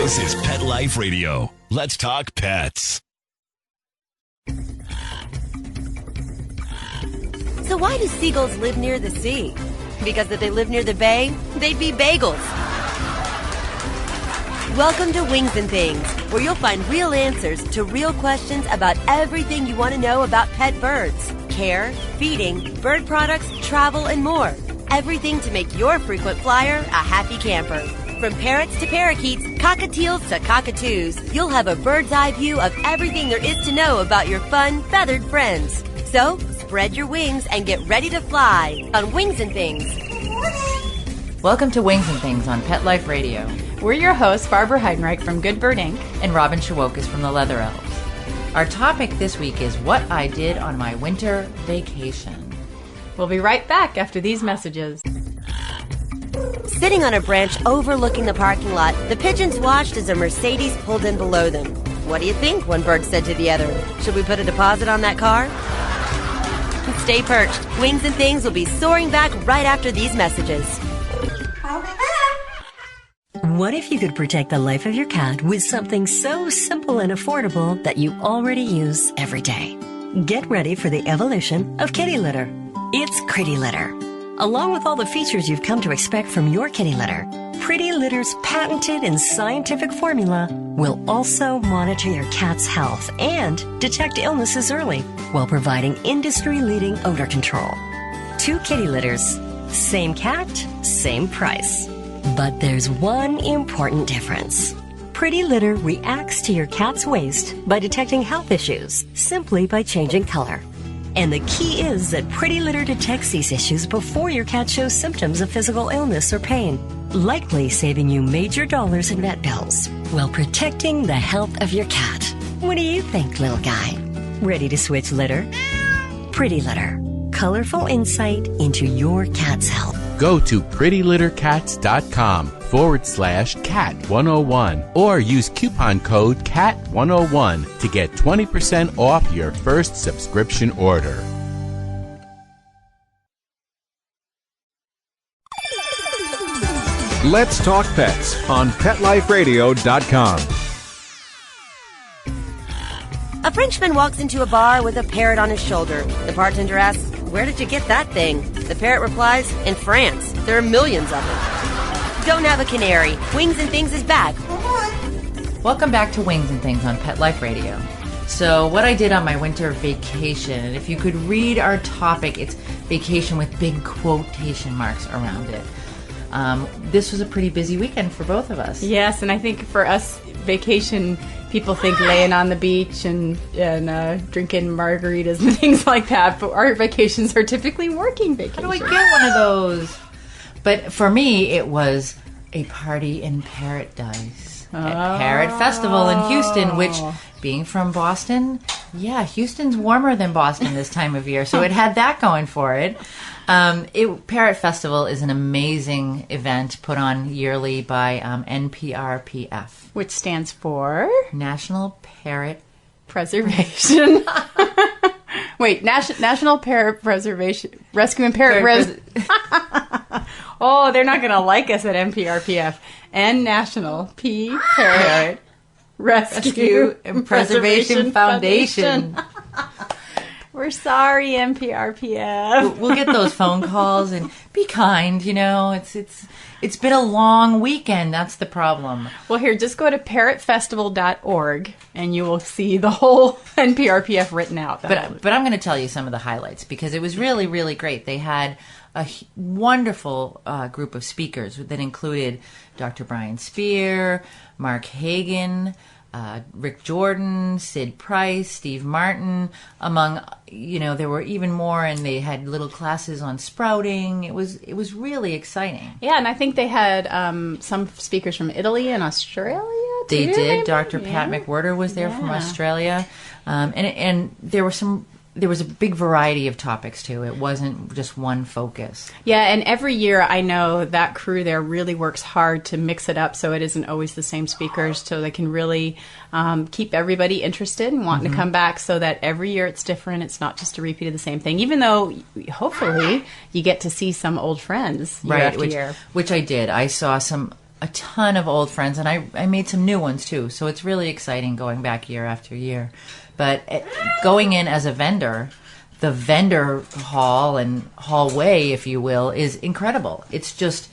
This is Pet Life Radio. Let's talk pets. So why do seagulls live near the sea? Because if they lived near the bay, they'd be bagels. Welcome to Wings and Things, where you'll find real answers to real questions about everything you want to know about pet birds. Care, feeding, bird products, travel, and more. Everything to make your frequent flyer a happy camper. From parrots to parakeets, cockatiels to cockatoos, you'll have a bird's eye view of everything there is to know about your fun, feathered friends. So, spread your wings and get ready to fly on Wings and Things. Welcome to Wings and Things on Pet Life Radio. We're your hosts, Barbara Heidenreich from Good Bird Inc. and Robin Shewokis from the Leather Elves. Our topic this week is what I did on my winter vacation. We'll be right back after these messages. Sitting on a branch overlooking the parking lot, the pigeons watched as a Mercedes pulled in below them. What do you think? One bird said to the other. Should we put a deposit on that car? Stay perched. Wings and Things will be soaring back right after these messages. What if you could protect the life of your cat with something so simple and affordable that you already use every day? Get ready for the evolution of kitty litter. It's Pretty Litter. Along with all the features you've come to expect from your kitty litter, Pretty Litter's patented and scientific formula will also monitor your cat's health and detect illnesses early while providing industry-leading odor control. 2 kitty litters, same cat, same price. But there's one important difference. Pretty Litter reacts to your cat's waste by detecting health issues simply by changing color. And the key is that Pretty Litter detects these issues before your cat shows symptoms of physical illness or pain, likely saving you major dollars in vet bills while protecting the health of your cat. What do you think, little guy? Ready to switch litter? Pretty Litter. Colorful insight into your cat's health. Go to prettylittercats.com/cat101 or use coupon code CAT101 to get 20% off your first subscription order. Let's Talk Pets on PetLifeRadio.com. A Frenchman walks into a bar with a parrot on his shoulder. The bartender asks, "Where did you get that thing?" The parrot replies, "In France. There are millions of them." Don't have a canary. Wings and Things is back. Welcome back to Wings and Things on Pet Life Radio. So what I did on my winter vacation, and if you could read our topic, it's vacation with big quotation marks around it. This was a pretty busy weekend for both of us. Yes, and I think for us, vacation, people think laying on the beach and drinking margaritas and things like that, but our vacations are typically working vacations. How do I get one of those? But for me, it was a party in paradise at Parrot Festival in Houston, which, being from Boston, Houston's warmer than Boston this time of year, so it had that going for it. Parrot Festival is an amazing event put on yearly by NPRPF, which stands for National Parrot Preservation. Wait, National Parrot Preservation Rescue and Parrot Oh, they're not going to like us at NPRPF. And National Parrot Rescue and Preservation Foundation. We're sorry, NPRPF. We'll get those phone calls and be kind, you know. It's been a long weekend. That's the problem. Well, here, just go to parrotfestival.org and you will see the whole NPRPF written out. But I'm going to tell you some of the highlights because it was really, really great. They had a wonderful group of speakers that included Dr. Brian Spear, Mark Hagan, Rick Jordan, Sid Price, Steve Martin, among, there were even more, and they had little classes on sprouting. It was really exciting. Yeah, and I think they had some speakers from Italy and Australia, too. They did. Maybe? Dr. Pat McWhirter was there from Australia. And there was a big variety of topics, too. It wasn't just one focus. Yeah, and every year I know that crew there really works hard to mix it up so it isn't always the same speakers, so they can really keep everybody interested and wanting to come back so that every year it's different. It's not just a repeat of the same thing, even though hopefully you get to see some old friends year after year. Which I did. I saw a ton of old friends, and I made some new ones too. So it's really exciting going back year after year. But going in as a vendor, the vendor hall and hallway, if you will, is incredible. It's just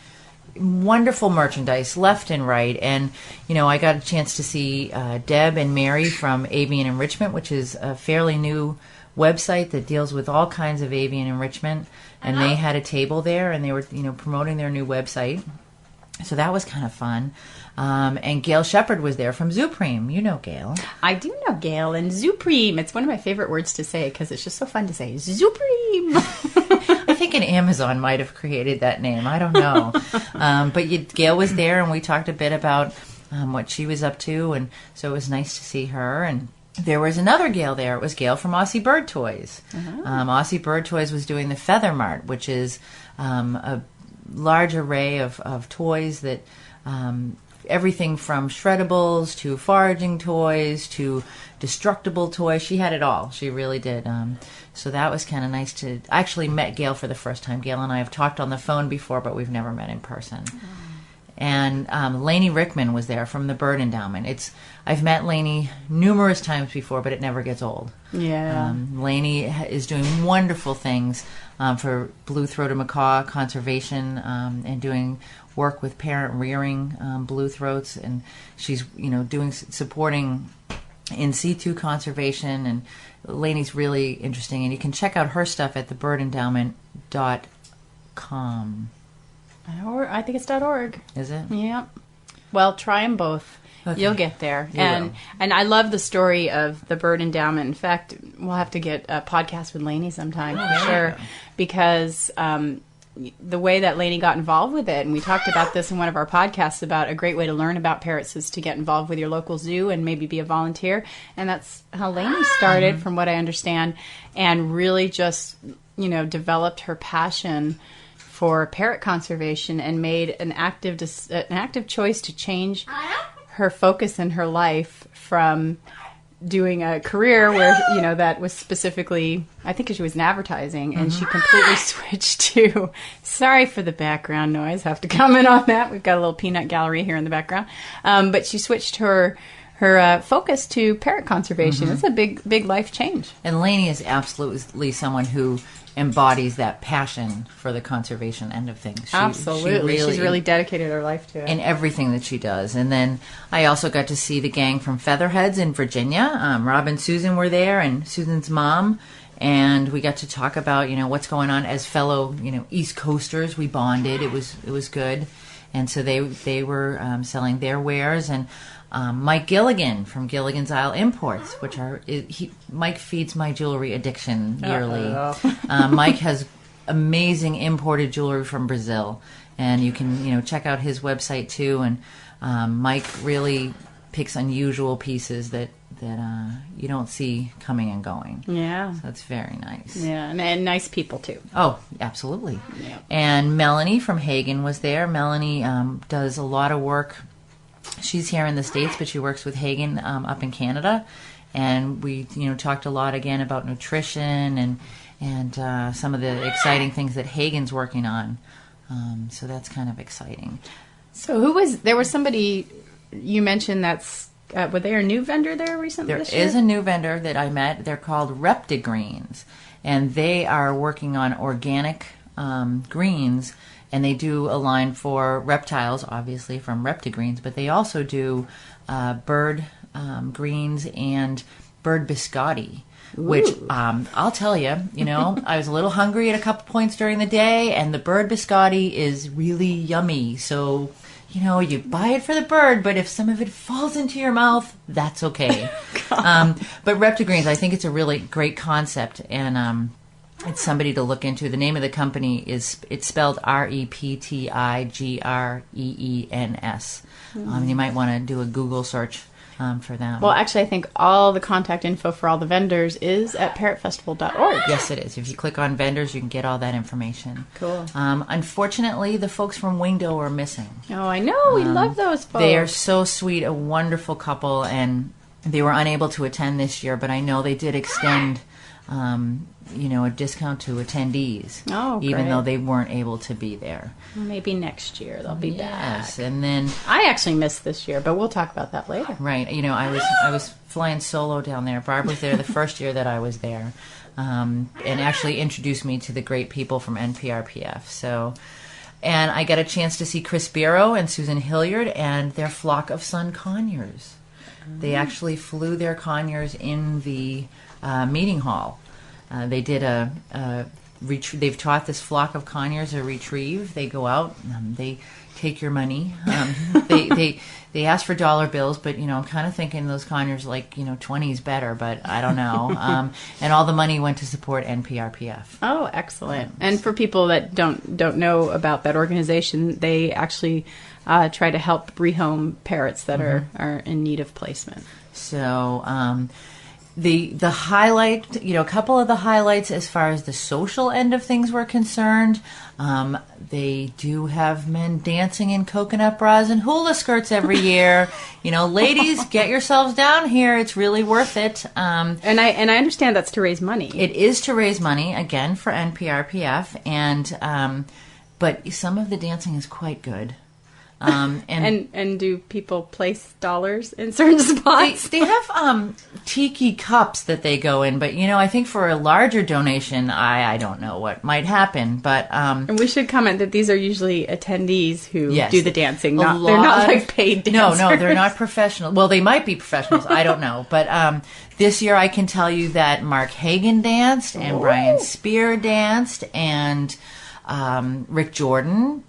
wonderful merchandise left and right. And, I got a chance to see Deb and Mary from Avian Enrichment, which is a fairly new website that deals with all kinds of avian enrichment. And they had a table there, and they were, promoting their new website. So that was kind of fun. And Gail Shepard was there from Zupreme. You know Gail. I do know Gail. And Zupreme, it's one of my favorite words to say because it's just so fun to say. Zupreme. I think an Amazon might have created that name. I don't know. But Gail was there, and we talked a bit about what she was up to. And so it was nice to see her. And there was another Gail there. It was Gail from Aussie Bird Toys. Aussie Bird Toys was doing the Feather Mart, which is a large array of toys that everything from shreddables to foraging toys to destructible toys. She had it all. She really did. So that was kind of nice I actually met Gail for the first time. Gail and I have talked on the phone before, but we've never met in person. And Lainey Rickman was there from the Bird Endowment. I've met Lainey numerous times before, but it never gets old. Yeah. Lainey is doing wonderful things for blue-throated macaw conservation and doing work with parent rearing blue throats, and she's supporting in situ conservation, and Lainey's really interesting, and you can check out her stuff at thebirdendowment.com. Or I think it's .org. Is it? Yeah. Well, try them both. Okay. You'll get there. And I love the story of the Bird Endowment. In fact, we'll have to get a podcast with Lainey sometime for sure, because the way that Lainey got involved with it, and we talked about this in one of our podcasts about a great way to learn about parrots is to get involved with your local zoo and maybe be a volunteer. And that's how Lainey started, from what I understand, and really just, developed her passion for parrot conservation and made an active choice to change her focus in her life from doing a career where, that was specifically, I think she was in advertising, and she completely switched to, sorry for the background noise, have to comment on that. We've got a little peanut gallery here in the background. But she switched her focus to parrot conservation. It's a big life change. And Lainey is absolutely someone who embodies that passion for the conservation end of things. Absolutely. She's really dedicated her life to it. In everything that she does. And then I also got to see the gang from Featherheads in Virginia. Rob and Susan were there, and Susan's mom. And we got to talk about, what's going on as fellow, East Coasters. We bonded. It was good. And so they were selling their wares. And Mike Gilligan from Gilligan's Isle Imports, which Mike feeds my jewelry addiction yearly. Mike has amazing imported jewelry from Brazil, and you can check out his website too. And Mike really picks unusual pieces that you don't see coming and going. Yeah, so that's very nice. Yeah, and nice people too. Oh, absolutely. Yeah. And Melanie from Hagen was there. Melanie does a lot of work. She's here in the States, but she works with Hagen up in Canada, and we talked a lot again about nutrition and some of the exciting things that Hagen's working on. So that's kind of exciting. So there was somebody you mentioned that's were they a new vendor there recently? There is a new vendor that I met. They're called Reptigreens, and they are working on organic greens. And they do a line for reptiles, obviously, from Reptigreens, but they also do bird greens and bird biscotti, which I'll tell you, I was a little hungry at a couple points during the day, and the bird biscotti is really yummy. So, you buy it for the bird, but if some of it falls into your mouth, that's okay. But Reptigreens, I think it's a really great concept, and it's somebody to look into. The name of the company it's spelled Reptigreens. You might want to do a Google search for them. Well, actually, I think all the contact info for all the vendors is at parrotfestival.org. Yes, it is. If you click on vendors, you can get all that information. Cool. Unfortunately, the folks from Wingdo are missing. Oh, I know. We love those folks. They are so sweet, a wonderful couple, and they were unable to attend this year, but I know they did extend a discount to attendees, even great. though they weren't able to be there. Maybe next year they'll be back. Yes, and then I actually missed this year, but we'll talk about that later. right. I was flying solo down there. Barb was there the first year that I was there, and actually introduced me to the great people from NPRPF. So. And I got a chance to see Chris Biro and Susan Hilliard and their flock of sun conures. They actually flew their conures in the meeting hall. They did they've taught this flock of conures a retrieve. They go out, they take your money. They ask for dollar bills, but I'm kind of thinking those conures 20 is better, but I don't know. And all the money went to support NPRPF. Oh, excellent! And for people that don't know about that organization, they actually try to help rehome parrots that are in need of placement. So. The highlight, a couple of the highlights as far as the social end of things were concerned, they do have men dancing in coconut bras and hula skirts every year. Ladies, get yourselves down here. It's really worth it. And I understand that's to raise money. It is to raise money, again, for NPRPF, and but some of the dancing is quite good. And do people place dollars in certain spots? They have tiki cups that they go in, but I think for a larger donation, I don't know what might happen. But and we should comment that these are usually attendees who yes, do the dancing. They're not like paid dancers. No, they're not professional. Well, they might be professionals. I don't know. But this year, I can tell you that Mark Hagan danced, and Brian Spear danced, and Rick Jordan.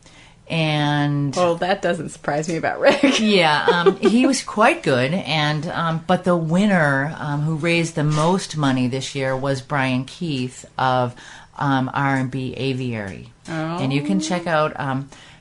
And that doesn't surprise me about Rick. Yeah, he was quite good, and but the winner who raised the most money this year was Brian Keith of R&B Aviary, and you can check out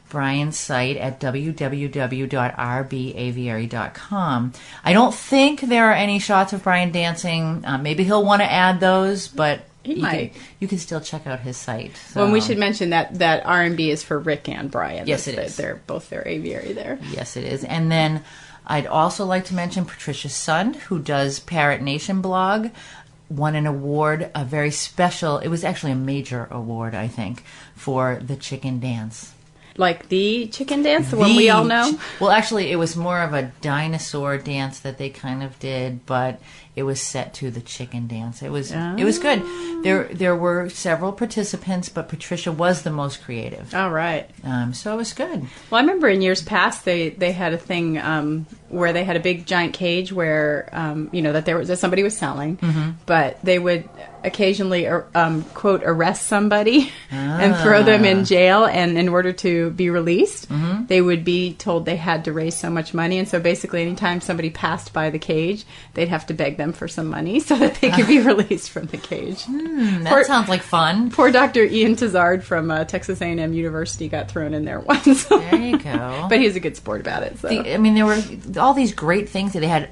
Brian's site at www.rbaviary.com. I don't think there are any shots of Brian dancing. Maybe he'll want to add those, but. You can still check out his site. So. Well, and we should mention that R&B is for Rick and Brian. Yes, it is. They're both their aviary there. Yes, it is. And then I'd also like to mention Patricia Sund, who does Parrot Nation blog, won an award, a very special, it was actually a major award, I think, for the chicken dance. Like the chicken dance, the one we all know? Well, actually, it was more of a dinosaur dance that they kind of did, but it was set to the chicken dance. It was good. There were several participants, but Patricia was the most creative. All right. So it was good. Well, I remember in years past they had a thing where they had a big giant cage where that somebody was selling, but they would occasionally quote arrest somebody and throw them in jail, and in order to be released, they would be told they had to raise so much money, and so basically anytime somebody passed by the cage, they'd have to beg them for some money so that they could be released from the cage. That sounds like fun. Poor Dr. Ian Tizard from Texas A&M University got thrown in there once. There you go. But he was a good sport about it. So. There were all these great things that they had.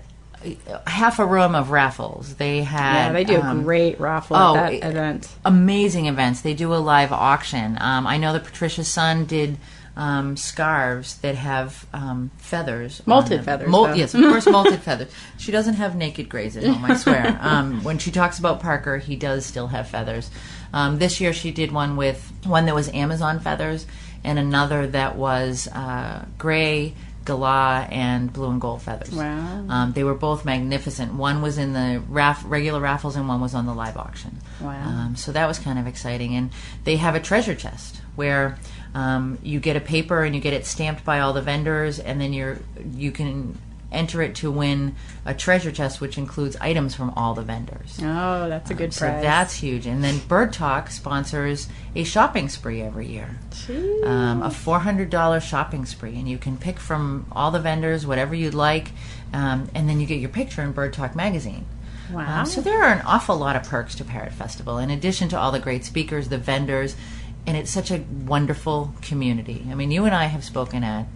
Half a room of raffles. They had they do a great raffle at that event. Amazing events. They do a live auction. I know that Patricia Sund did scarves that have feathers. Molted feathers. Yes, of course, molted feathers. She doesn't have naked grays at home, I swear. When she talks about Parker, he does still have feathers. This year she did one that was Amazon feathers and another that was gray, Gala, and blue and gold feathers. Wow. They were both magnificent. One was in the regular raffles and one was on the live auction. Wow. So that was kind of exciting. And they have a treasure chest where you get a paper and you get it stamped by all the vendors, and then you can enter it to win a treasure chest, which includes items from all the vendors. Oh, that's a good prize. So that's huge. And then Bird Talk sponsors a shopping spree every year. A $400 shopping spree, and you can pick from all the vendors whatever you'd like, and then you get your picture in Bird Talk magazine. Wow. So there are an awful lot of perks to Parrot Festival, in addition to all the great speakers, the vendors, and it's such a wonderful community. I mean, you and I have spoken at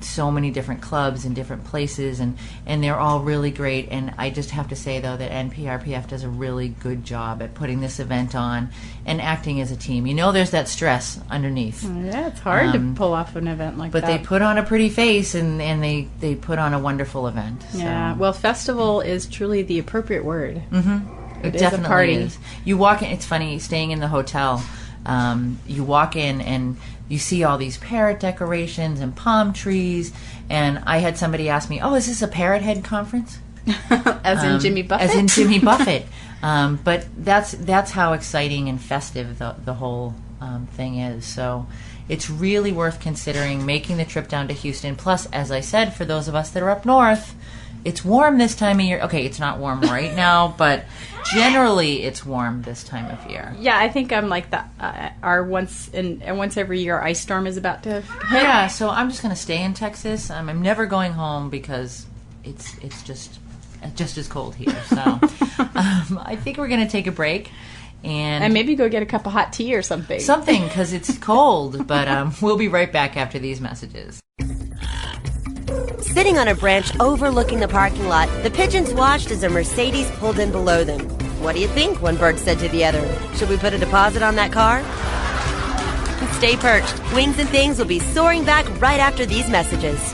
so many different clubs and different places, and they're all really great. And I just have to say, though, that NPRPF does a really good job at putting this event on and acting as a team. There's that stress underneath. Yeah, it's hard to pull off an event like that. But they put on a pretty face, and they put on a wonderful event. So. Yeah, well, festival is truly the appropriate word. It definitely is a party. is. You walk in, it's funny, staying in the hotel, you walk in and you see all these parrot decorations and palm trees, and I had somebody ask me, oh, is this a parrot head conference? As in Jimmy Buffett? As in Jimmy Buffett. But that's how exciting and festive the whole thing is. So it's really worth considering making the trip down to Houston. Plus, as I said, for those of us that are up north, it's warm this time of year. Okay, it's not warm right now, but generally it's warm this time of year. Yeah, I think I'm like our once every year ice storm is about to hit. Yeah, so I'm just going to stay in Texas. I'm never going home because it's just as cold here. So I think we're going to take a break. And maybe go get a cup of hot tea or something. Something, because it's cold. But we'll be right back after these messages. Sitting on a branch overlooking the parking lot, the pigeons watched as a Mercedes pulled in below them. What do you think? One bird said to the other. Should we put a deposit on that car? Stay perched. Wings and Things will be soaring back right after these messages.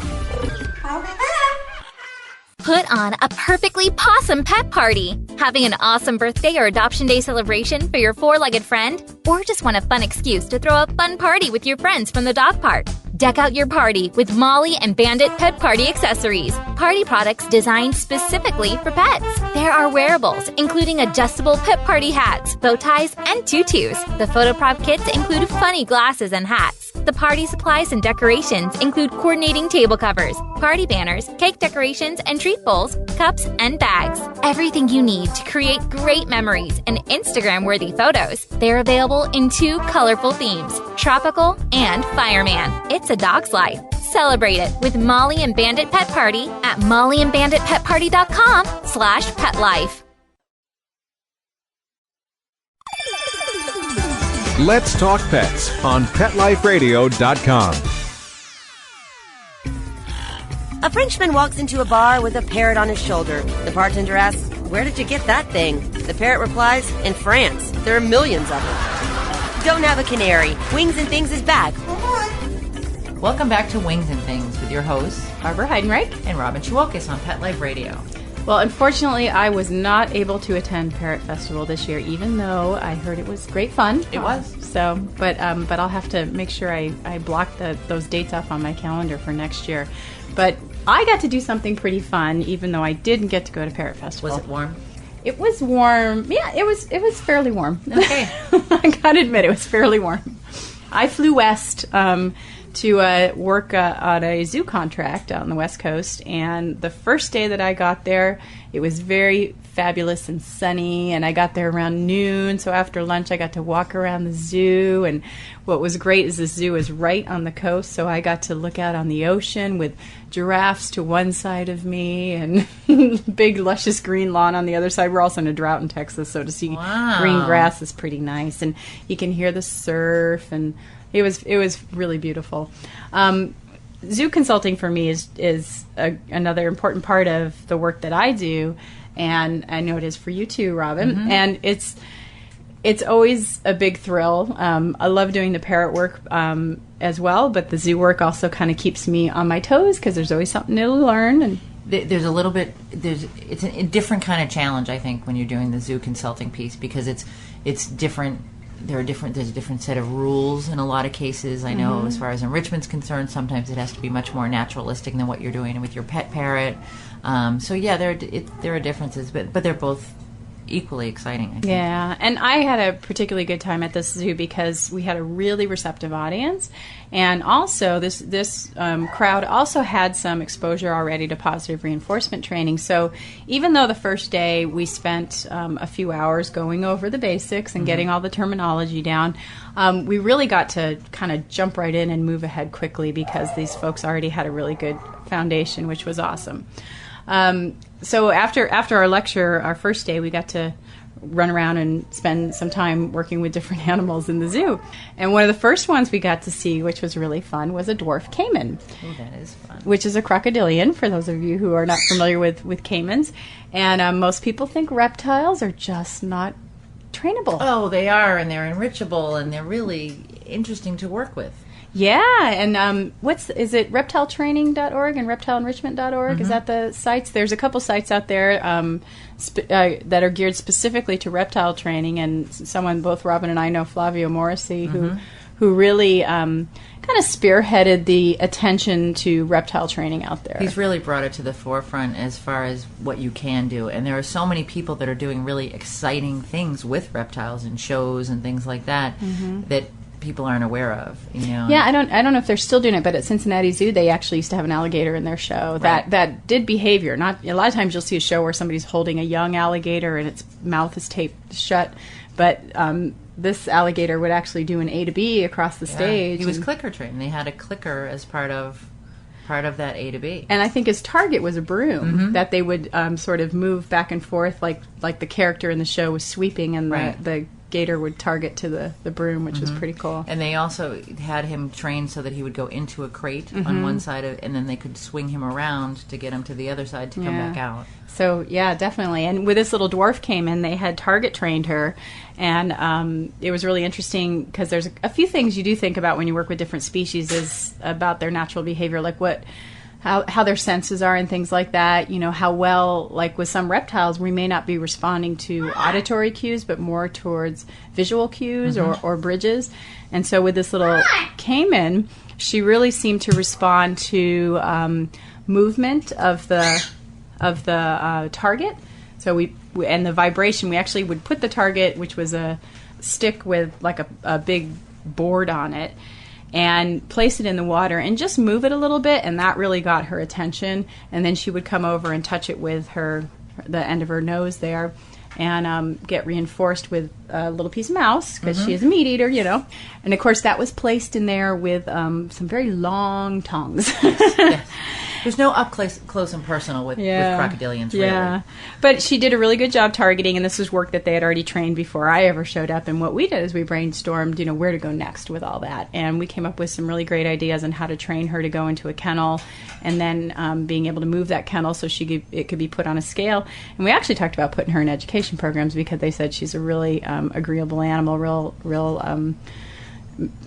Put on a perfectly possum pet party. Having an awesome birthday or adoption day celebration for your four-legged friend? Or just want a fun excuse to throw a fun party with your friends from the dog park? Deck out your party with Molly and Bandit Pet Party accessories. Party products designed specifically for pets. There are wearables, including adjustable pet party hats, bow ties, and tutus. The photo prop kits include funny glasses and hats. The party supplies and decorations include coordinating table covers, party banners, cake decorations, and treat bowls, cups, and bags. Everything you need to create great memories and Instagram-worthy photos. They're available in 2 colorful themes, tropical and fireman. It's a dog's life. Celebrate it with Molly and Bandit Pet Party at mollyandbanditpetparty.com/petlife. Let's Talk Pets on PetLifeRadio.com. A Frenchman walks into a bar with a parrot on his shoulder. The bartender asks, "Where did you get that thing?" The parrot replies, "In France. There are millions of them." Don't have a canary. Wings and Things is back. Welcome back to Wings and Things with your hosts, Barbara Heidenreich and Robin Shewokis on Pet Life Radio. Well, unfortunately, I was not able to attend Parrot Festival this year, even though I heard it was great fun. It was. So, but I'll have to make sure I block those dates off on my calendar for next year. But I got to do something pretty fun, even though I didn't get to go to Parrot Festival. Was it warm? It was warm. Yeah, it was fairly warm. Okay. I gotta admit, it was fairly warm. I flew west to work on a zoo contract out on the West Coast, and the first day that I got there, it was very fabulous and sunny, and I got there around noon, so after lunch I got to walk around the zoo, and what was great is the zoo is right on the coast, so I got to look out on the ocean with giraffes to one side of me and big luscious green lawn on the other side. We're also in a drought in Texas, so to see green grass is pretty nice, and you can hear the surf, and it was really beautiful. Zoo consulting for me is another important part of the work that I do, and I know it is for you too, Robin. Mm-hmm. And it's always a big thrill. I love doing the parrot work as well, but the zoo work also kind of keeps me on my toes because there's always something new to learn. And there's a little bit. It's a different kind of challenge, I think, when you're doing the zoo consulting piece because it's different. There's a different set of rules in a lot of cases. I know as far as enrichment's concerned, sometimes it has to be much more naturalistic than what you're doing with your pet parrot. So yeah, there are differences, but they're both equally exciting, I think. Yeah, and I had a particularly good time at this zoo because we had a really receptive audience, and also this crowd also had some exposure already to positive reinforcement training. So even though the first day we spent a few hours going over the basics and getting all the terminology down, we really got to kind of jump right in and move ahead quickly because these folks already had a really good foundation, which was awesome. So after our lecture, our first day, we got to run around and spend some time working with different animals in the zoo. And one of the first ones we got to see, which was really fun, was a dwarf caiman. Oh, that is fun. Which is a crocodilian, for those of you who are not familiar with caimans. And most people think reptiles are just not trainable. Oh, they are, and they're enrichable, and they're really interesting to work with. Yeah, and is it reptiletraining.org and reptileenrichment.org? Is that the sites? There's a couple sites out there that are geared specifically to reptile training, and someone both Robin and I know, Flavio Morrissey, who really kind of spearheaded the attention to reptile training out there. He's really brought it to the forefront as far as what you can do, and there are so many people that are doing really exciting things with reptiles and shows and things like that that people aren't aware of, Yeah, I don't know if they're still doing it, but at Cincinnati Zoo they actually used to have an alligator in their show that did behavior. Not a lot of times you'll see a show where somebody's holding a young alligator and its mouth is taped shut, but this alligator would actually do an A to B across the stage. He was clicker trained. They had a clicker as part of that A to B. And I think his target was a broom that they would sort of move back and forth like the character in the show was sweeping, and the gator would target to the broom, which was pretty cool. And they also had him trained so that he would go into a crate on one side and then they could swing him around to get him to the other side to come back out. So, yeah, definitely. And with this little dwarf came in, they had target trained her. And it was really interesting because there's a few things you do think about when you work with different species is about their natural behavior, like how their senses are and things like that. How well, like with some reptiles, we may not be responding to auditory cues, but more towards visual cues or bridges. And so with this little caiman, she really seemed to respond to movement of the target. So we and the vibration, we actually would put the target, which was a stick with like a big board on it, and place it in the water and just move it a little bit, and that really got her attention. And then she would come over and touch it with the end of her nose there, and get reinforced with a little piece of mouse because she is a meat eater, And of course, that was placed in there with some very long tongues. Yes. There's no up close and personal with crocodilians, really. Yeah, but she did a really good job targeting, and this was work that they had already trained before I ever showed up. And what we did is we brainstormed, where to go next with all that. And we came up with some really great ideas on how to train her to go into a kennel, and then being able to move that kennel so it could be put on a scale. And we actually talked about putting her in education programs because they said she's a really agreeable animal, real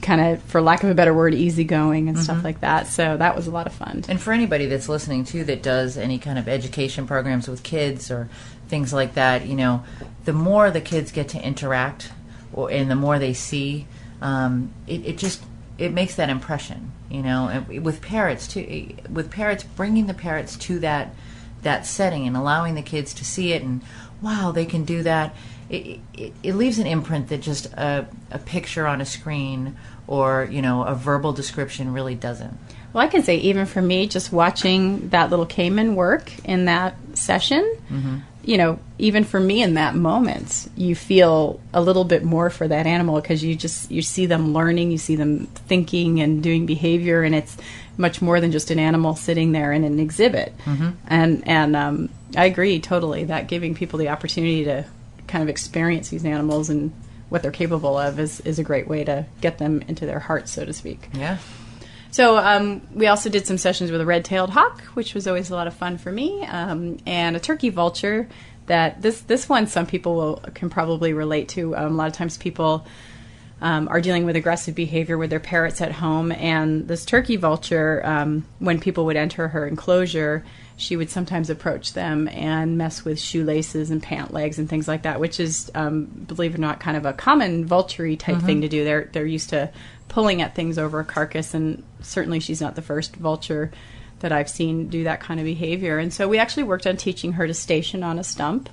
kind of, for lack of a better word, easygoing and stuff like that. So that was a lot of fun. And for anybody that's listening, too, that does any kind of education programs with kids or things like that, the more the kids get to interact and the more they see, it makes that impression, And with parrots, too. With parrots, bringing the parrots to that setting and allowing the kids to see it and, wow, they can do that. It leaves an imprint that just a picture on a screen or, a verbal description really doesn't. Well, I can say even for me, just watching that little caiman work in that session, even for me in that moment, you feel a little bit more for that animal because you see them learning, you see them thinking and doing behavior, and it's much more than just an animal sitting there in an exhibit. And I agree totally that giving people the opportunity to kind of experience these animals and what they're capable of is a great way to get them into their hearts, so to speak. Yeah. So we also did some sessions with a red-tailed hawk, which was always a lot of fun for me, and a turkey vulture. That this one some people can probably relate to. A lot of times people are dealing with aggressive behavior with their parrots at home, and this turkey vulture, when people would enter her enclosure, she would sometimes approach them and mess with shoelaces and pant legs and things like that, which is, believe it or not, kind of a common vulture-y type thing to do. They're used to pulling at things over a carcass, and certainly she's not the first vulture that I've seen do that kind of behavior. And so we actually worked on teaching her to station on a stump,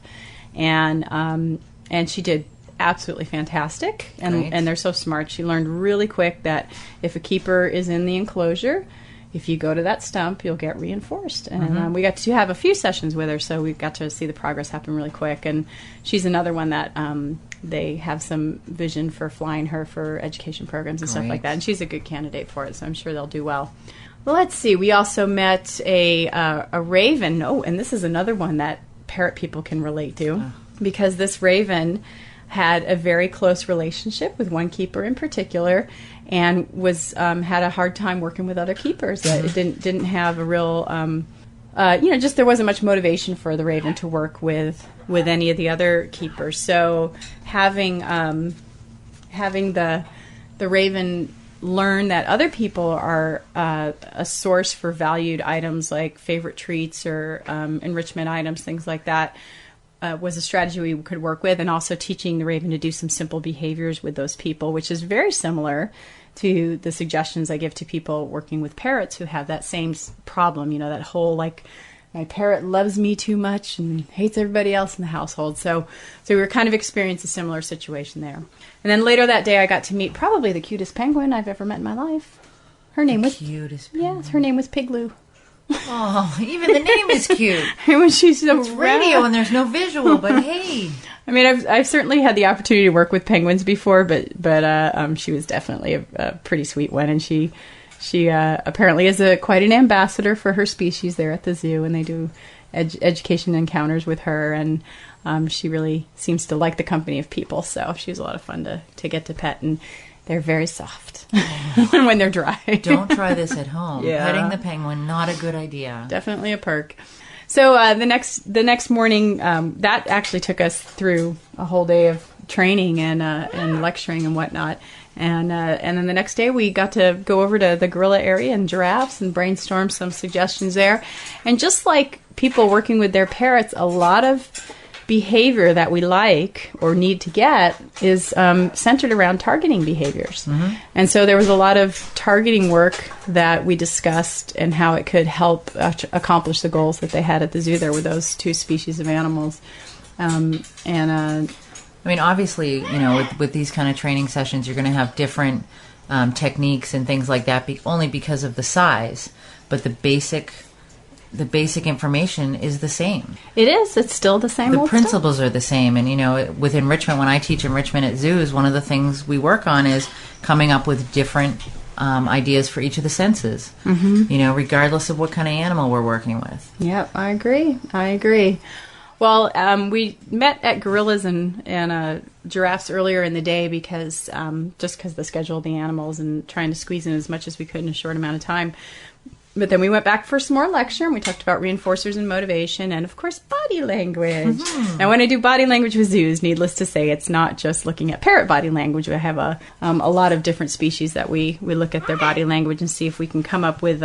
and she did absolutely fantastic. And they're so smart. She learned really quick that if a keeper is in the enclosure, if you go to that stump, you'll get reinforced. And we got to have a few sessions with her, so we got to see the progress happen really quick. And she's another one that they have some vision for flying her for education programs and stuff like that. And she's a good candidate for it, so I'm sure they'll do well. Well, let's see. We also met a raven. Oh, and this is another one that parrot people can relate to, because this raven had a very close relationship with one keeper in particular, and was had a hard time working with other keepers. It didn't have a real, just there wasn't much motivation for the raven to work with any of the other keepers. So having the raven learn that other people are a source for valued items like favorite treats or enrichment items, things like that, was a strategy we could work with, and also teaching the raven to do some simple behaviors with those people, which is very similar to the suggestions I give to people working with parrots who have that same problem, that whole like, my parrot loves me too much and hates everybody else in the household. So we were kind of experiencing a similar situation there. And then later that day, I got to meet probably the cutest penguin I've ever met in my life. Her name was cutest penguin. Yes, her name was Pigloo. Oh, even the name is cute. When she's so it's radio and there's no visual, but hey. I mean, I've certainly had the opportunity to work with penguins before, but she was definitely a pretty sweet one, and she apparently is quite an ambassador for her species there at the zoo, and they do education encounters with her, and she really seems to like the company of people, so she was a lot of fun to get to pet, and they're very soft when they're dry. Don't try this at home. Yeah. Petting the penguin, not a good idea. Definitely a perk. So the next morning, that actually took us through a whole day of training and lecturing and whatnot. And then the next day we got to go over to the gorilla area and giraffes and brainstorm some suggestions there. And just like people working with their parrots, a lot of behavior that we like or need to get is centered around targeting behaviors. Mm-hmm. And so there was a lot of targeting work that we discussed and how it could help accomplish the goals that they had at the zoo there with those two species of animals. I mean, obviously, with these kind of training sessions, you're going to have different techniques and things like that, only because of the size. But the basic information is the same. It is. It's still the same. The principles are the same. And, with enrichment, when I teach enrichment at zoos, one of the things we work on is coming up with different ideas for each of the senses, mm-hmm. Regardless of what kind of animal we're working with. Yep, I agree. Well, we met at gorillas and giraffes earlier in the day because just because the schedule of the animals and trying to squeeze in as much as we could in a short amount of time. But then we went back for some more lecture, and we talked about reinforcers and motivation, and of course body language. Mm-hmm. Now, when I do body language with zoos, needless to say, it's not just looking at parrot body language. We have a lot of different species that we look at their body language and see if we can come up with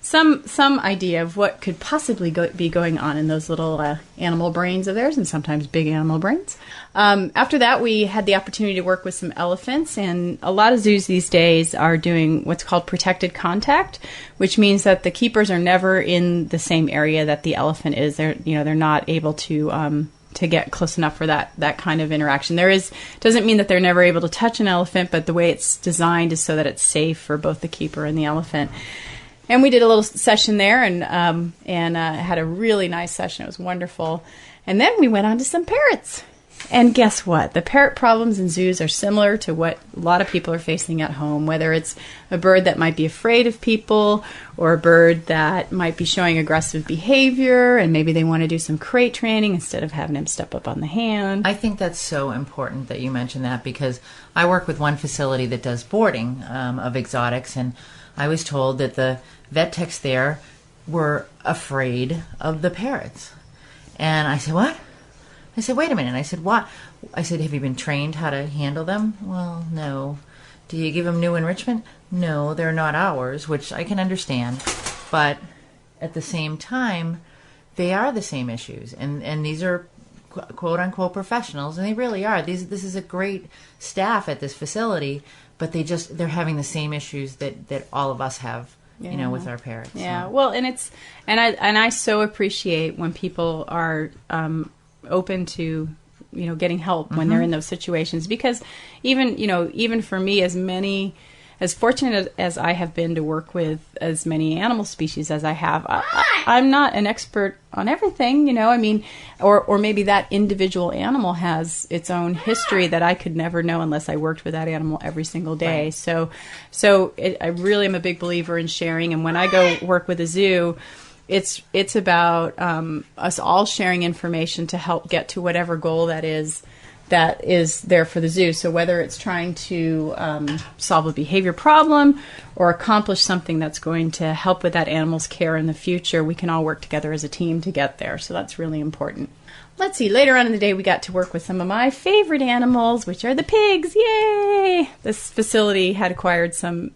some idea of what could possibly be going on in those little animal brains of theirs, and sometimes big animal brains. After that, we had the opportunity to work with some elephants, and a lot of zoos these days are doing what's called protected contact, which means that the keepers are never in the same area that the elephant is. They're not able to get close enough for that kind of interaction. Doesn't mean that they're never able to touch an elephant, but the way it's designed is so that it's safe for both the keeper and the elephant. And we did a little session there and had a really nice session. It was wonderful. And then we went on to some parrots. And guess what? The parrot problems in zoos are similar to what a lot of people are facing at home, whether it's a bird that might be afraid of people or a bird that might be showing aggressive behavior and maybe they want to do some crate training instead of having him step up on the hand. I think that's so important that you mention that because I work with one facility that does boarding of exotics, and I was told that the vet techs there were afraid of the parrots. And I said, what? I said, wait a minute. I said, what? I said, have you been trained how to handle them? Well, no. Do you give them new enrichment? No, they're not ours, which I can understand. But at the same time, they are the same issues. And these are quote-unquote professionals, and they really are. This is a great staff at this facility, but they're having the same issues that all of us have. Yeah. With our parrots. Yeah. So. Well, and I so appreciate when people are open to getting help when Mm-hmm. they're in those situations, because even for me, as fortunate as I have been to work with as many animal species as I have, I'm not an expert on everything, I mean, or maybe that individual animal has its own history that I could never know unless I worked with that animal every single day. Right. So I really am a big believer in sharing, and when I go work with a zoo, it's about us all sharing information to help get to whatever goal that is that is there for the zoo. So whether it's trying to solve a behavior problem or accomplish something that's going to help with that animal's care in the future, we can all work together as a team to get there. So that's really important. Let's see, later on in the day, we got to work with some of my favorite animals, which are the pigs. Yay! This facility had acquired some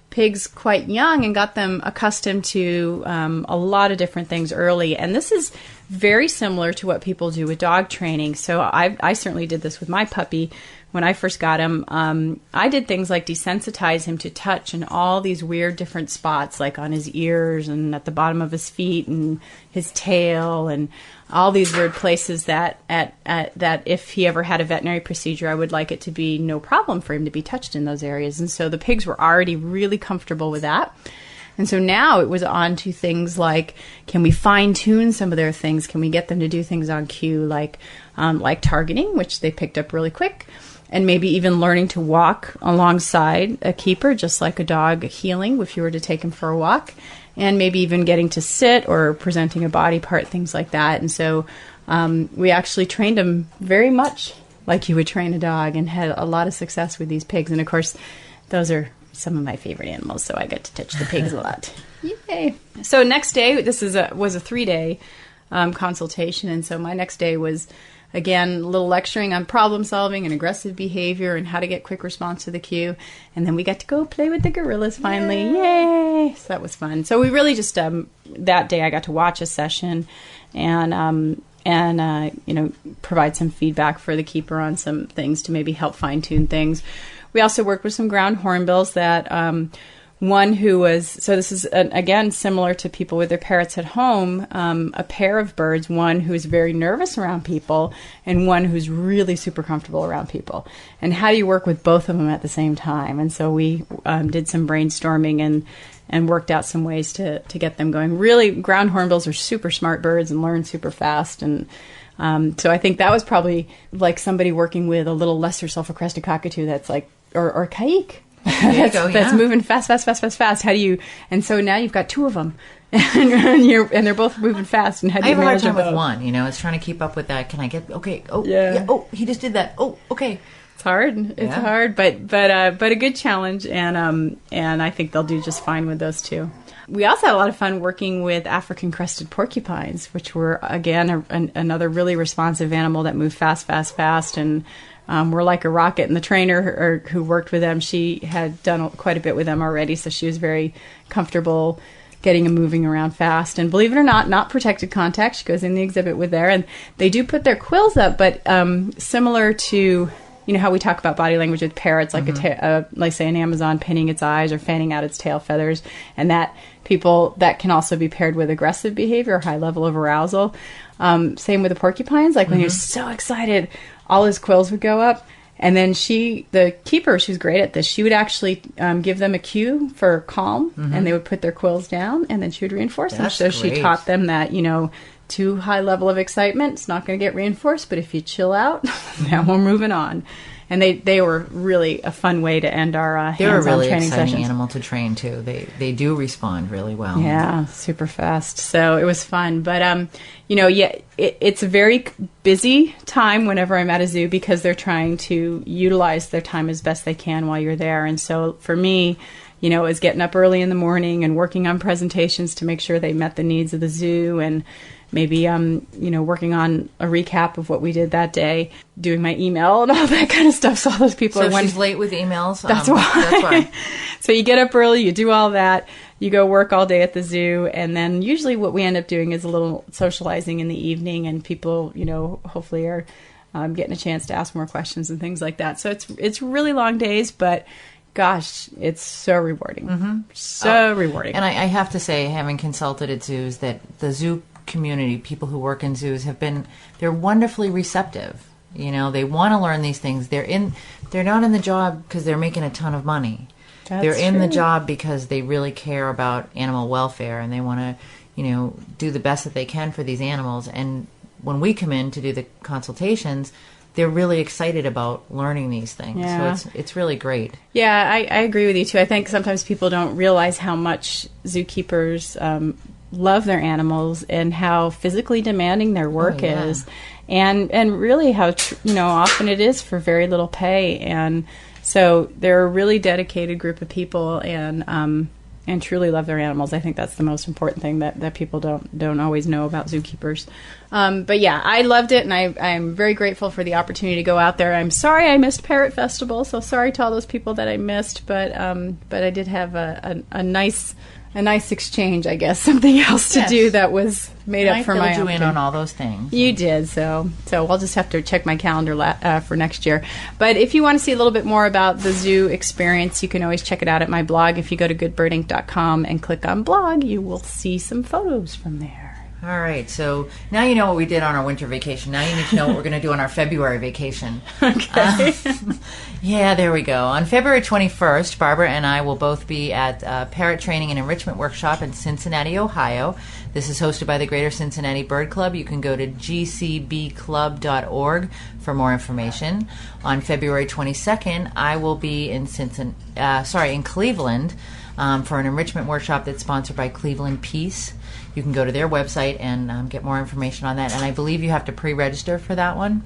pigs quite young and got them accustomed to a lot of different things early. And this is very similar to what people do with dog training. So I certainly did this with my puppy when I first got him. I did things like desensitize him to touch in all these weird different spots, like on his ears and at the bottom of his feet and his tail and all these weird places that that if he ever had a veterinary procedure, I would like it to be no problem for him to be touched in those areas. And so the pigs were already really comfortable with that. And so now it was on to things like, can we fine-tune some of their things? Can we get them to do things on cue, like targeting, which they picked up really quick, and maybe even learning to walk alongside a keeper, just like a dog heeling if you were to take him for a walk, and maybe even getting to sit or presenting a body part, things like that. And so we actually trained them very much like you would train a dog and had a lot of success with these pigs. And, of course, those are some of my favorite animals, so I got to touch the pigs a lot. Yay! So next day, this was a 3-day consultation, and so my next day was, again, a little lecturing on problem solving and aggressive behavior and how to get quick response to the cue. And then we got to go play with the gorillas finally. Yay! So that was fun. So we really just, that day I got to watch a session and provide some feedback for the keeper on some things to maybe help fine-tune things. We also worked with some ground hornbills that one who was, so this is, again, similar to people with their parrots at home, a pair of birds, one who's very nervous around people and one who's really super comfortable around people. And how do you work with both of them at the same time? And so we did some brainstorming and worked out some ways to get them going. Really, ground hornbills are super smart birds and learn super fast. And so I think that was probably like somebody working with a little lesser sulfur-crested cockatoo that's like, or kike. That's moving fast. How do you? And so now you've got two of them, and they're both moving fast. And how do you manage them? I have a hard time with one. You know, it's trying to keep up with that. Can I get? Okay. Oh, yeah. Oh, he just did that. Oh, okay. It's hard. It's hard, but a good challenge, and I think they'll do just fine with those two. We also had a lot of fun working with African crested porcupines, which were again another really responsive animal that moved fast, and. We're like a rocket, and the trainer who worked with them, she had done quite a bit with them already, so she was very comfortable getting them moving around fast. And believe it or not protected contact. She goes in the exhibit with there, and they do put their quills up, but similar to how we talk about body language with parrots, like like say an Amazon pinning its eyes or fanning out its tail feathers, and that can also be paired with aggressive behavior or high level of arousal. Same with the porcupines, like when you're so excited, all his quills would go up. And then the keeper, she's great at this, she would actually give them a cue for calm, and they would put their quills down, and then she would reinforce them. So she taught them that, too high level of excitement, it's not going to get reinforced, but if you chill out, now we're moving on. And they were really a fun way to end our hands-on training sessions. They're a really exciting animal to train, too. They do respond really well. Yeah, super fast. So it was fun. But, it's a very busy time whenever I'm at a zoo because they're trying to utilize their time as best they can while you're there. And so for me, it was getting up early in the morning and working on presentations to make sure they met the needs of the zoo, and maybe working on a recap of what we did that day, doing my email and all that kind of stuff. So all those people are she's late with emails. That's why. So you get up early, you do all that, you go work all day at the zoo, and then usually what we end up doing is a little socializing in the evening, and people, hopefully are getting a chance to ask more questions and things like that. So it's really long days, but gosh, it's so rewarding. So rewarding. And I have to say, having consulted at zoos, that the zoo community, people who work in zoos, they're wonderfully receptive. They want to learn these things. They're not in the job because they're making a ton of money. They're in the job because they really care about animal welfare, and they want to, do the best that they can for these animals. And when we come in to do the consultations, they're really excited about learning these things. Yeah. So it's really great. Yeah, I agree with you too. I think sometimes people don't realize how much zookeepers love their animals and how physically demanding their work is, and really how often it is for very little pay. And so they're a really dedicated group of people, and truly love their animals. I think that's the most important thing that people don't always know about zookeepers. But yeah, I loved it, and I'm very grateful for the opportunity to go out there. I'm sorry I missed Parrot Festival, so sorry to all those people that I missed, but I did have a nice exchange, I guess, something else to do that was made up for my own. I filled you in on all those things. You did, so I'll just have to check my calendar for next year. But if you want to see a little bit more about the zoo experience, you can always check it out at my blog. If you go to goodbirdinc.com and click on blog, you will see some photos from there. All right, so now you know what we did on our winter vacation. Now you need to know what we're going to do on our February vacation. Okay. Yeah, there we go. On February 21st, Barbara and I will both be at Parrot Training and Enrichment Workshop in Cincinnati, Ohio. This is hosted by the Greater Cincinnati Bird Club. You can go to gcbclub.org for more information. On February 22nd, I will be in Cleveland for an enrichment workshop that's sponsored by Cleveland Peace. You can go to their website and get more information on that. And I believe you have to pre-register for that one.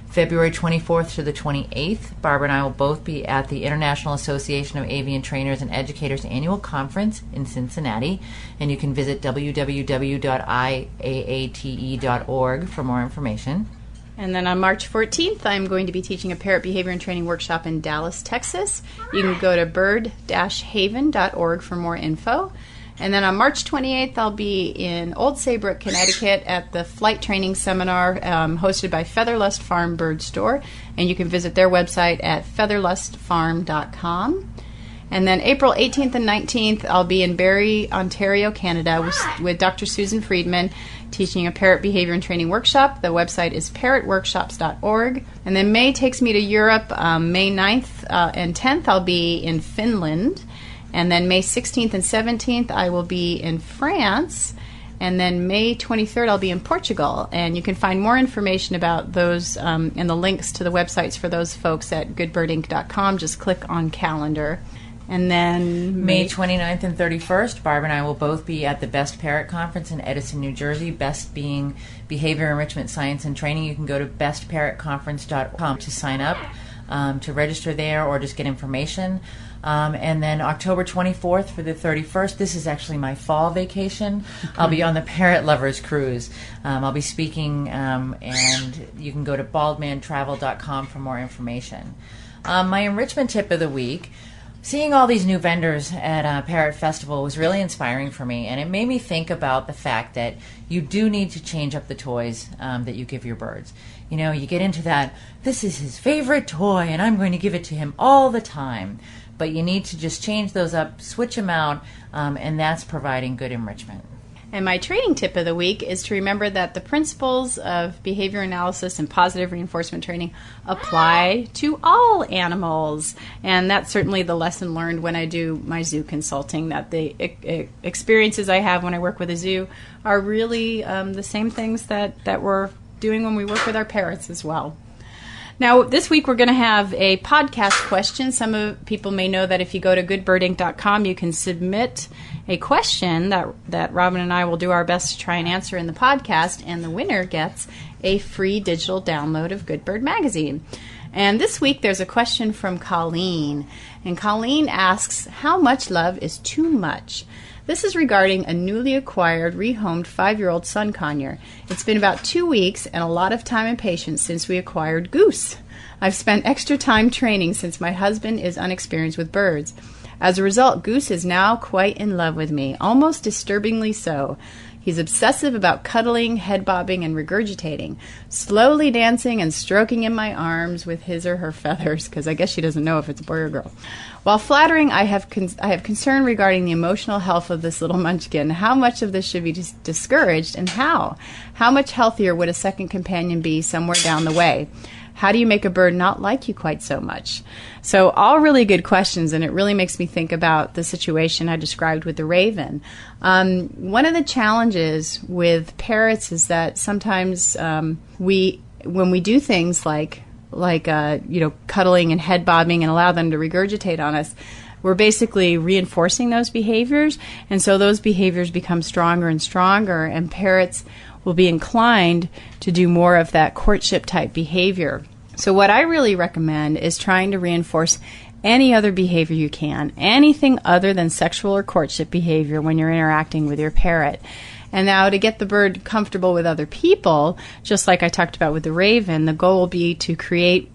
February 24th to the 28th, Barbara and I will both be at the International Association of Avian Trainers and Educators Annual Conference in Cincinnati. And you can visit www.iaate.org for more information. And then on March 14th, I'm going to be teaching a parrot behavior and training workshop in Dallas, Texas. You can go to bird-haven.org for more info. And then on March 28th, I'll be in Old Saybrook, Connecticut at the Flight Training Seminar hosted by Featherlust Farm Bird Store. And you can visit their website at featherlustfarm.com. And then April 18th and 19th, I'll be in Barrie, Ontario, Canada with Dr. Susan Friedman teaching a parrot behavior and training workshop. The website is parrotworkshops.org. And then May takes me to Europe. May 9th and 10th, I'll be in Finland. And then May 16th and 17th, I will be in France. And then May 23rd, I'll be in Portugal. And you can find more information about those and the links to the websites for those folks at goodbirdinc.com. Just click on calendar. And then May 29th and 31st, Barbara and I will both be at the Best Parrot Conference in Edison, New Jersey. Best being Behavior Enrichment Science and Training. You can go to bestparrotconference.com to sign up, to register there, or just get information. And then October 24th for the 31st, this is actually my fall vacation. I'll be on the Parrot Lovers Cruise. I'll be speaking, and you can go to baldmantravel.com for more information. My enrichment tip of the week, seeing all these new vendors at Parrot Festival was really inspiring for me, and it made me think about the fact that you do need to change up the toys that you give your birds. You know, you get into that, this is his favorite toy, and I'm going to give it to him all the time. But you need to just change those up, switch them out, and that's providing good enrichment. And my training tip of the week is to remember that the principles of behavior analysis and positive reinforcement training apply to all animals. And that's certainly the lesson learned when I do my zoo consulting, that the experiences I have when I work with a zoo are really the same things that we're doing when we work with our parrots as well. Now, this week we're going to have a podcast question. Some people may know that if you go to goodbirdinc.com, you can submit a question that Robin and I will do our best to try and answer in the podcast, and the winner gets a free digital download of Good Bird Magazine. And this week there's a question from Colleen. And Colleen asks, how much love is too much? This is regarding a newly acquired, rehomed 5-year-old sun conure. It's been about 2 weeks and a lot of time and patience since we acquired Goose. I've spent extra time training since my husband is unexperienced with birds. As a result, Goose is now quite in love with me, almost disturbingly so. He's obsessive about cuddling, head bobbing, and regurgitating, slowly dancing and stroking in my arms with his or her feathers, because I guess she doesn't know if it's a boy or girl. While flattering, I have concern regarding the emotional health of this little munchkin. How much of this should be discouraged, and how? How much healthier would a second companion be somewhere down the way? How do you make a bird not like you quite so much? So all really good questions, and it really makes me think about the situation I described with the raven. One of the challenges with parrots is that sometimes when we do things like cuddling and head bobbing and allow them to regurgitate on us, we're basically reinforcing those behaviors, and so those behaviors become stronger and stronger, and parrots will be inclined to do more of that courtship type behavior. So what I really recommend is trying to reinforce any other behavior you can, anything other than sexual or courtship behavior when you're interacting with your parrot. And now to get the bird comfortable with other people, just like I talked about with the raven, the goal will be to create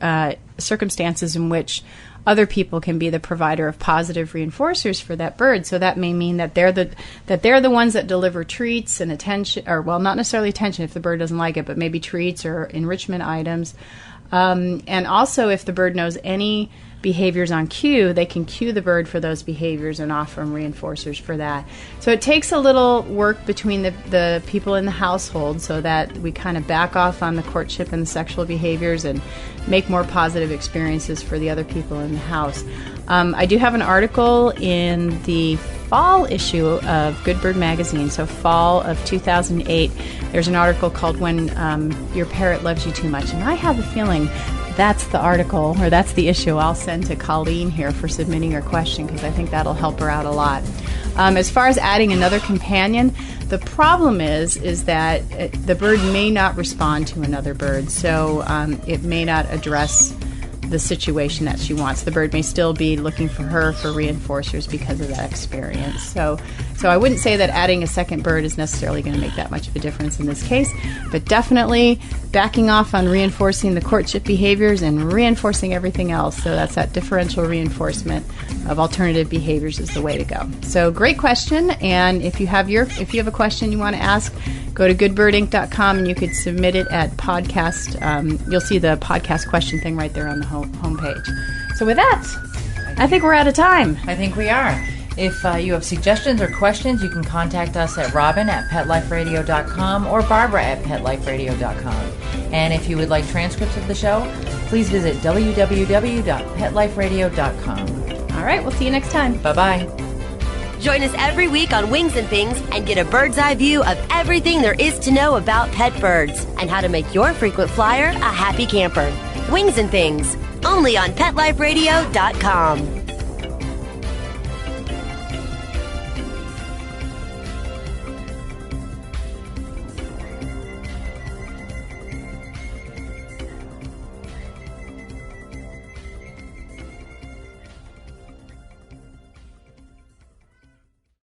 circumstances in which other people can be the provider of positive reinforcers for that bird. So that may mean that they're the ones that deliver treats and attention, or well, not necessarily attention if the bird doesn't like it, but maybe treats or enrichment items. And also, if the bird knows any behaviors on cue, they can cue the bird for those behaviors and offer them reinforcers for that. So it takes a little work between the people in the household so that we kind of back off on the courtship and the sexual behaviors and make more positive experiences for the other people in the house. I do have an article in the fall issue of Good Bird magazine, so fall of 2008. There's an article called When Your Parrot Loves You Too Much, and I have a feeling that's the article, or that's the issue I'll send to Colleen here for submitting her question, because I think that'll help her out a lot. As far as adding another companion, the problem is that the bird may not respond to another bird, so it may not address the situation that she wants. The bird may still be looking for her for reinforcers because of that experience. So I wouldn't say that adding a second bird is necessarily going to make that much of a difference in this case, but definitely backing off on reinforcing the courtship behaviors and reinforcing everything else. So that's that differential reinforcement of alternative behaviors is the way to go. So great question, and if you have a question you want to ask, go to goodbirdinc.com and you could submit it at podcast. You'll see the podcast question thing right there on the homepage. So with that, I think we're out of time. I think we are. If you have suggestions or questions, you can contact us at robin@petliferadio.com or barbara@petliferadio.com. And if you would like transcripts of the show, please visit www.petliferadio.com. All right, we'll see you next time. Bye-bye. Join us every week on Wings and Things and get a bird's eye view of everything there is to know about pet birds and how to make your frequent flyer a happy camper. Wings and Things, only on PetLifeRadio.com.